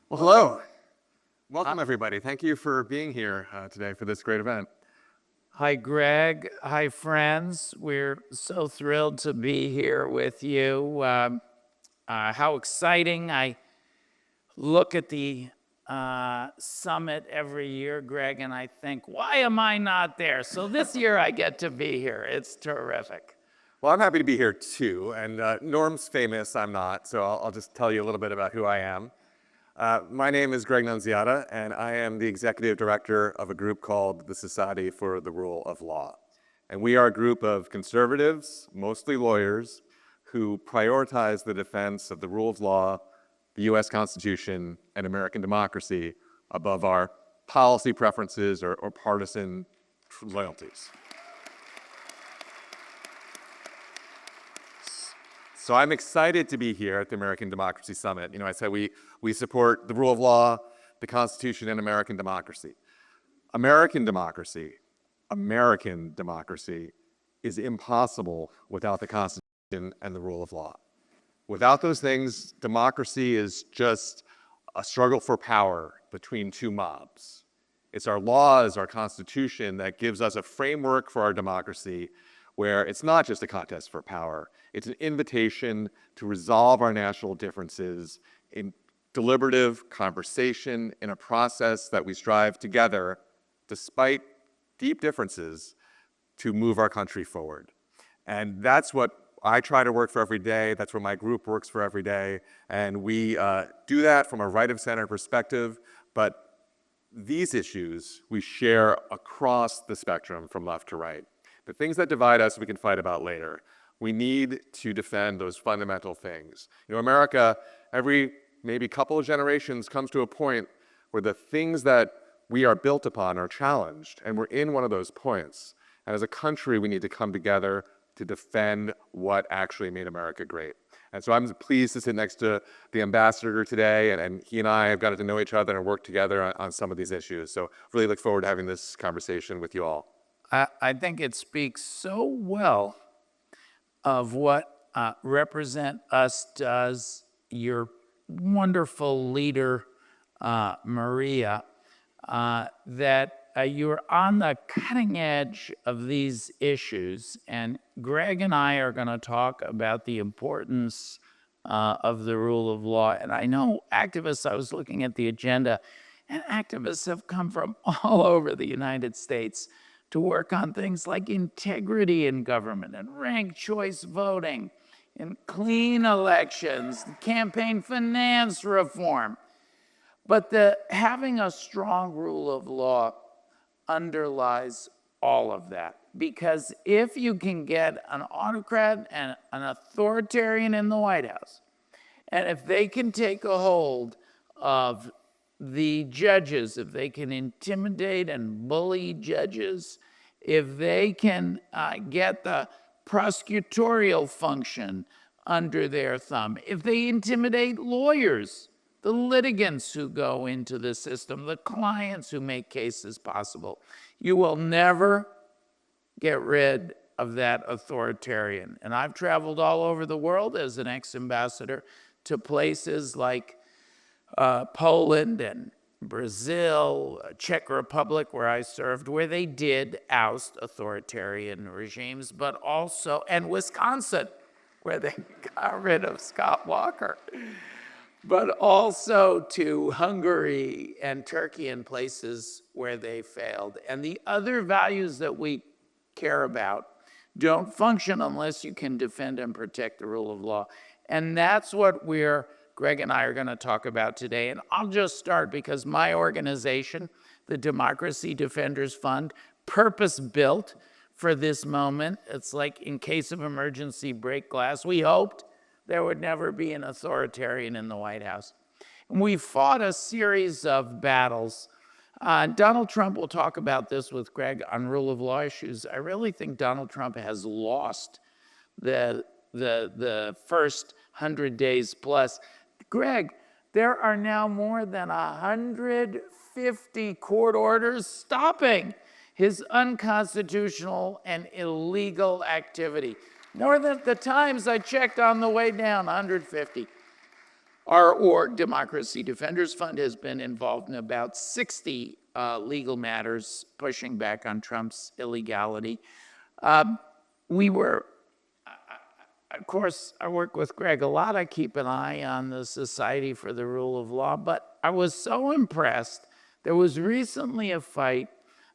Well, hello. Welcome, everybody. Thank you for being here today for this great event. Hi, Greg. Hi, friends. We're so thrilled to be here with you. How exciting. I look at the summit every year, Greg, and I think, why am I not there? So this year I get to be here. It's terrific. Well, I'm happy to be here too. And Norm's famous, I'm not, so I'll just tell you a little bit about who I am. My name is Gregg Nunziata, and I am the executive director of a group called the Society for the Rule of Law. And we are a group of conservatives, mostly lawyers, who prioritize the defense of the rule of law, the US Constitution, and American democracy above our policy preferences or partisan loyalties. So I'm excited to be here at the American Democracy Summit. You know, I said we support the rule of law, the Constitution, and American democracy. American democracy is impossible without the Constitution and the rule of law. Without those things, democracy is just a struggle for power between two mobs. It's our laws, our Constitution that gives us a framework for our democracy where it's not just a contest for power, it's an invitation to resolve our national differences in deliberative conversation in a process that we strive together, despite deep differences, to move our country forward. And that's what I try to work for every day. That's what my group works for every day. And we do that from a right-of-center perspective, but these issues we share across the spectrum from left to right. The things that divide us, we can fight about later. We need to defend those fundamental things. You know, America, every maybe couple of generations comes to a point where the things that we are built upon are challenged, and we're in one of those points. And as a country, we need to come together to defend what actually made America great. And so I'm pleased to sit next to the ambassador today, and he and I have gotten to know each other and work together on some of these issues. So really look forward to having this conversation with you all. I think it speaks so well of what RepresentUs does, your wonderful leader, Maria, that you're on the cutting edge of these issues. And Greg and I are going to talk about the importance of the rule of law. And I know activists, I was looking at the agenda, and activists have come from all over the United States to work on things like integrity in government and ranked choice voting and clean elections, campaign finance reform. But having a strong rule of law underlies all of that. Because if you can get an autocrat and an authoritarian in the White House, and if they can take a hold of the judges, if they can intimidate and bully judges, if they can get the prosecutorial function under their thumb, if they intimidate lawyers, the litigants who go into the system, the clients who make cases possible, you will never get rid of that authoritarian. And I've traveled all over the world as an ex-ambassador to places like Poland and Brazil, Czech Republic, where I served, where they did oust authoritarian regimes, but also, and Wisconsin, where they got rid of Scott Walker, but also to Hungary and Turkey and places where they failed. And the other values that we care about don't function unless you can defend and protect the rule of law. And that's what Greg and I are going to talk about today. And I'll just start because my organization, the Democracy Defenders Fund, purpose-built for this moment. It's like in case of emergency, break glass. We hoped there would never be an authoritarian in the White House. And we fought a series of battles. Donald Trump will talk about this with Greg on rule of law issues. I really think Donald Trump has lost the first 100 days plus. Greg, there are now more than 150 court orders stopping his unconstitutional and illegal activity. More than the times I checked on the way down, 150. Our org, Democracy Defenders Fund, has been involved in about 60 legal matters pushing back on Trump's illegality. We were, of course, I work with Gregg a lot. I keep an eye on the Society for the Rule of Law, but I was so impressed. There was recently a fight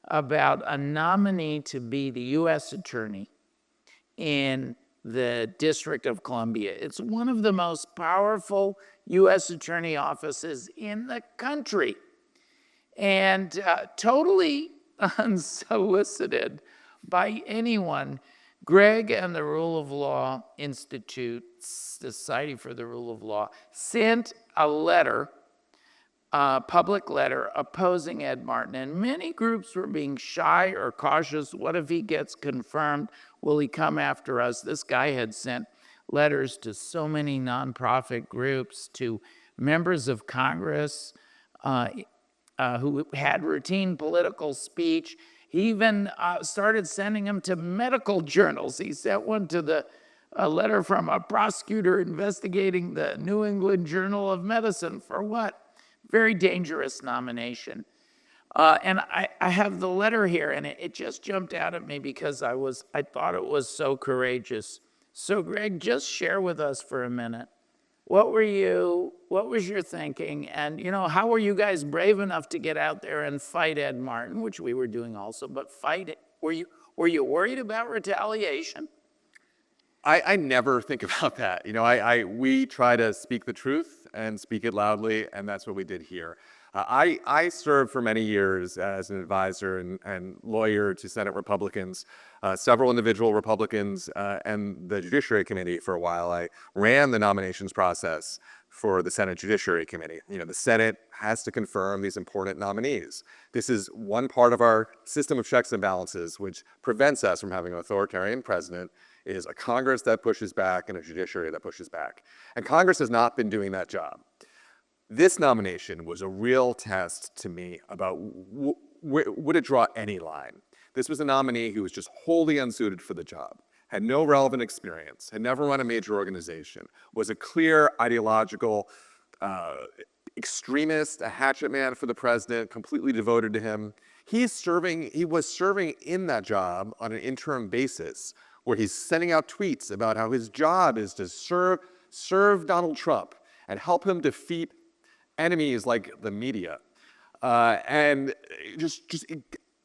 about a nominee to be the U.S. attorney in the District of Columbia. It's one of the most powerful U.S. attorney offices in the country. And totally unsolicited by anyone, Gregg and the Rule of Law Institute, Society for the Rule of Law, sent a letter, a public letter, opposing Ed Martin. And many groups were being shy or cautious. What if he gets confirmed? Will he come after us? This guy had sent letters to so many nonprofit groups, to members of Congress who had routine political speech. He even started sending them to medical journals. He sent one to a letter from a prosecutor investigating the New England Journal of Medicine for what? Very dangerous nomination. And I have the letter here, and it just jumped out at me because I thought it was so courageous. So Gregg, just share with us for a minute. What was your thinking? And, how were you guys brave enough to get out there and fight Ed Martin, which we were doing also, but fight it? Were you worried about retaliation? I never think about that. We try to speak the truth and speak it loudly, and that's what we did here. I served for many years as an advisor and lawyer to Senate Republicans, several individual Republicans, and the Judiciary Committee for a while. I ran the nominations process for the Senate Judiciary Committee. The Senate has to confirm these important nominees. This is one part of our system of checks and balances, which prevents us from having an authoritarian president, is a Congress that pushes back and a judiciary that pushes back. And Congress has not been doing that job. This nomination was a real test to me about would it draw any line. This was a nominee who was just wholly unsuited for the job, had no relevant experience, had never run a major organization, was a clear ideological extremist, a hatchet man for the president, completely devoted to him. He was serving in that job on an interim basis, where he's sending out tweets about how his job is to serve Donald Trump and help him defeat enemies like the media, and just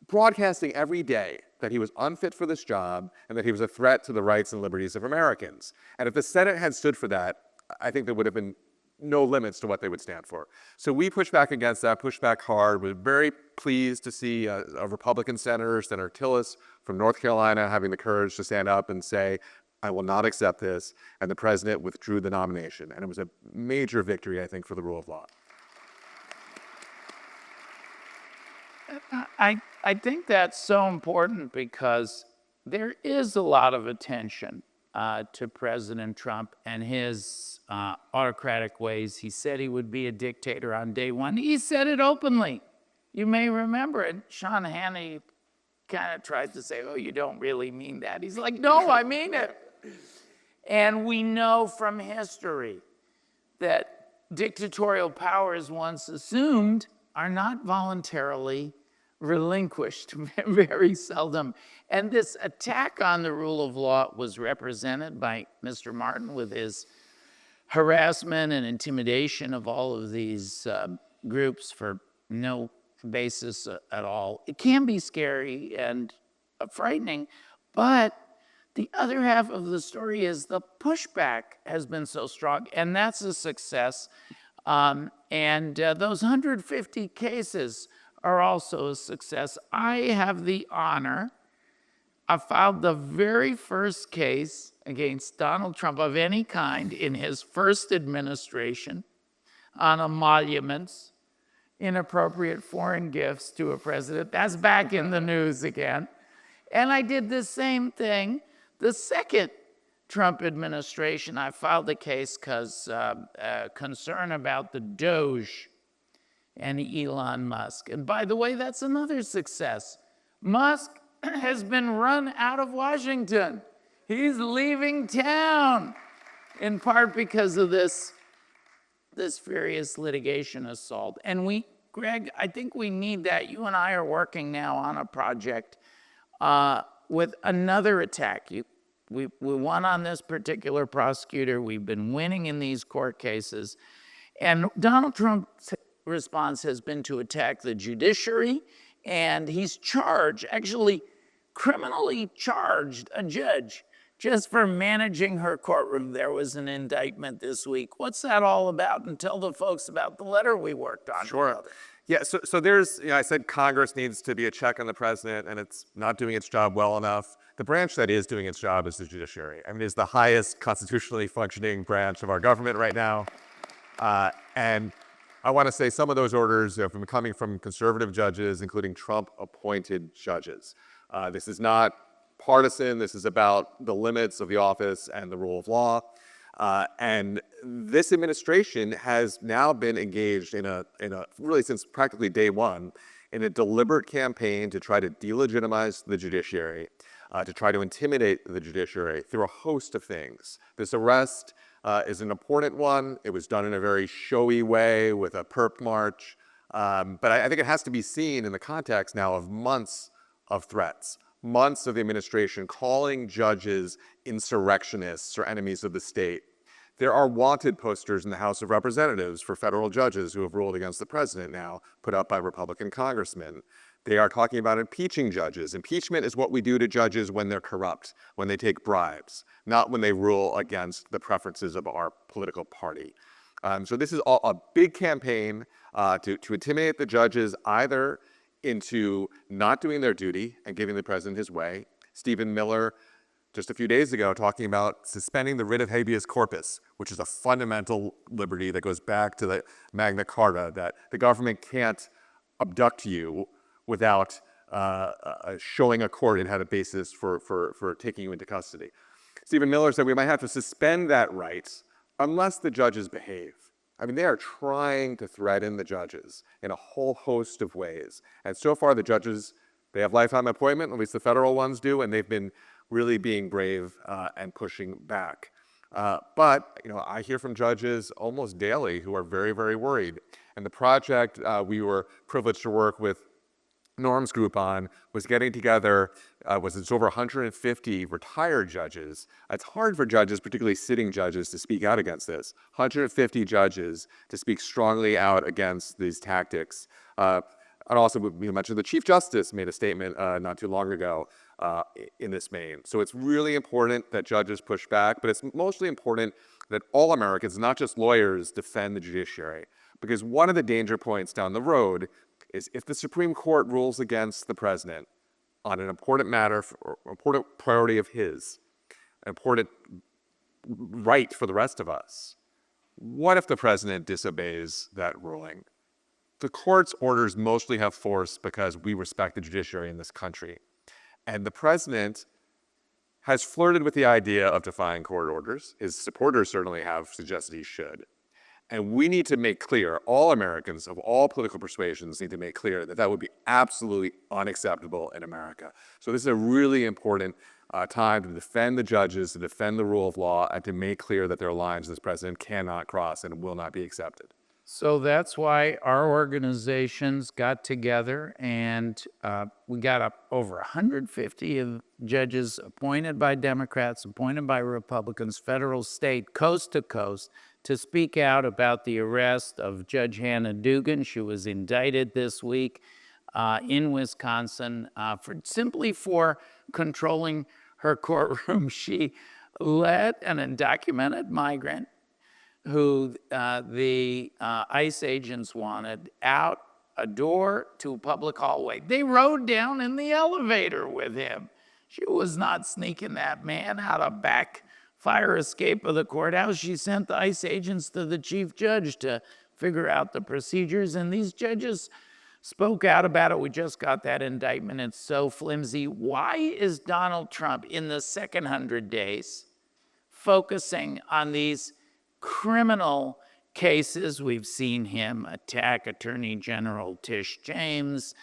broadcasting every day that he was unfit for this job and that he was a threat to the rights and liberties of Americans. And if the Senate had stood for that, I think there would have been no limits to what they would stand for. So we pushed back against that, pushed back hard. We're very pleased to see a Republican senator, Senator Tillis from North Carolina, having the courage to stand up and say, I will not accept this, and the president withdrew the nomination. And it was a major victory, I think, for the rule of law. I think that's so important because there is a lot of attention to President Trump and his autocratic ways. He said he would be a dictator on day one. He said it openly. You may remember it. Sean Hannity kind of tried to say, oh, you don't really mean that. He's like, no, I mean it. And we know from history that dictatorial powers once assumed are not voluntarily relinquished, very seldom. And this attack on the rule of law was represented by Mr. Martin with his harassment and intimidation of all of these groups for no basis at all. It can be scary and frightening, but the other half of the story is the pushback has been so strong, and that's a success. And those 150 cases are also a success. I have the honor, I filed the very first case against Donald Trump of any kind in his first administration on emoluments, inappropriate foreign gifts to a president. That's back in the news again. And I did the same thing the second Trump administration. I filed the case because concern about the Doge and Elon Musk. And by the way, that's another success. Musk has been run out of Washington. He's leaving town, in part because of this this furious litigation assault. And Greg, I think we need that. You and I are working now on a project with another attack. We won on this particular prosecutor. We've been winning in these court cases. And Donald Trump's response has been to attack the judiciary, and he's actually criminally charged a judge just for managing her courtroom. There was an indictment this week. What's that all about? And tell the folks about the letter we worked on. Sure. Yeah, so there's, I said Congress needs to be a check on the president, and it's not doing its job well enough. The branch that is doing its job is the judiciary. I mean, it's the highest constitutionally functioning branch of our government right now. And I want to say some of those orders have been coming from conservative judges, including Trump-appointed judges. This is not partisan. This is about the limits of the office and the rule of law. And this administration has now been engaged in a really since practically day one, in a deliberate campaign to try to delegitimize the judiciary, to try to intimidate the judiciary through a host of things. This arrest is an important one. It was done in a very showy way with a perp march. But I think it has to be seen in the context now of months of threats, months of the administration calling judges insurrectionists or enemies of the state. There are wanted posters in the House of Representatives for federal judges who have ruled against the president now, put up by Republican congressmen. They are talking about impeaching judges. Impeachment is what we do to judges when they're corrupt, when they take bribes, not when they rule against the preferences of our political party. So this is all a big campaign to intimidate the judges either into not doing their duty and giving the president his way. Stephen Miller, just a few days ago, talking about suspending the writ of habeas corpus, which is a fundamental liberty that goes back to the Magna Carta, that the government can't abduct you without showing a court it had a basis for taking you into custody. Stephen Miller said we might have to suspend that right unless the judges behave. I mean, they are trying to threaten the judges in a whole host of ways. And so far, the judges, they have lifetime appointment, at least the federal ones do, and they've been really being brave and pushing back. But I hear from judges almost daily who are very, very worried. And the project we were privileged to work with Norm's group on was getting together, it's over 150 retired judges. It's hard for judges, particularly sitting judges, to speak out against this. 150 judges to speak strongly out against these tactics. And also, we mentioned the Chief Justice made a statement not too long ago in this vein. So it's really important that judges push back, but it's mostly important that all Americans, not just lawyers, defend the judiciary. Because one of the danger points down the road is if the Supreme Court rules against the president on an important matter, or important priority of his, an important right for the rest of us, what if the president disobeys that ruling? The court's orders mostly have force because we respect the judiciary in this country. And the president has flirted with the idea of defying court orders. His supporters certainly have suggested he should. And we need to make clear, all Americans of all political persuasions need to make clear that that would be absolutely unacceptable in America. So this is a really important time to defend the judges, to defend the rule of law, and to make clear that there are lines this president cannot cross and will not be accepted. So that's why our organizations got together, and we got over 150 of judges appointed by Democrats, appointed by Republicans, federal, state, coast to coast, to speak out about the arrest of Judge Hannah Dugan. She was indicted this week in Wisconsin simply for controlling her courtroom. She let an undocumented migrant who the ICE agents wanted out a door to a public hallway. They rode down in the elevator with him. She was not sneaking that man out a back fire escape of the courthouse. She sent the ICE agents to the chief judge to figure out the procedures, and these judges spoke out about it. We just got that indictment. It's so flimsy. Why is Donald Trump, in the second 100 days, focusing on these criminal cases? We've seen him attack Attorney General Tish James.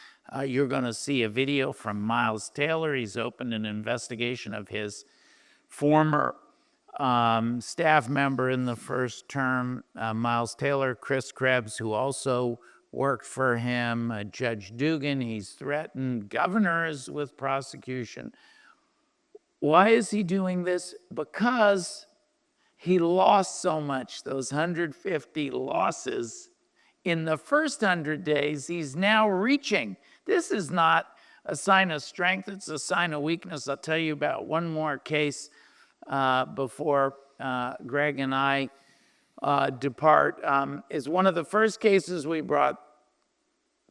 You're going to see a video from Miles Taylor. He's opened an investigation of his former staff member in the first term, Miles Taylor, Chris Krebs, who also worked for him, Judge Dugan. He's threatened governors with prosecution. Why is he doing this? Because he lost so much, those 150 losses. In the first 100 days, he's now reaching. This is not a sign of strength, it's a sign of weakness. I'll tell you about one more case before Gregg and I depart. Is one of the first cases we brought.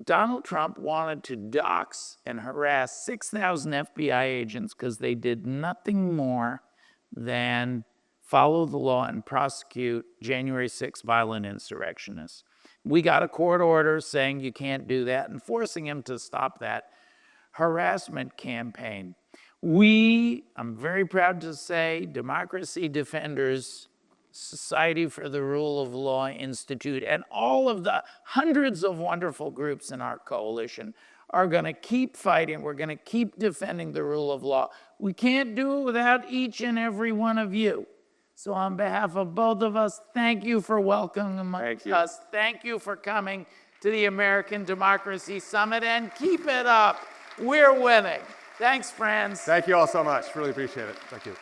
Donald Trump wanted to dox and harass 6,000 FBI agents because they did nothing more than follow the law and prosecute January 6 violent insurrectionists. We got a court order saying you can't do that and forcing him to stop that harassment campaign. I'm very proud to say, Democracy Defenders, Society for the Rule of Law Institute, and all of the hundreds of wonderful groups in our coalition are going to keep fighting. We're going to keep defending the rule of law. We can't do it without each and every one of you. So on behalf of both of us, thank you for welcoming us. Thank you for coming to the American Democracy Summit, and keep it up. We're winning. Thanks, friends. Thank you all so much. Really appreciate it. Thank you.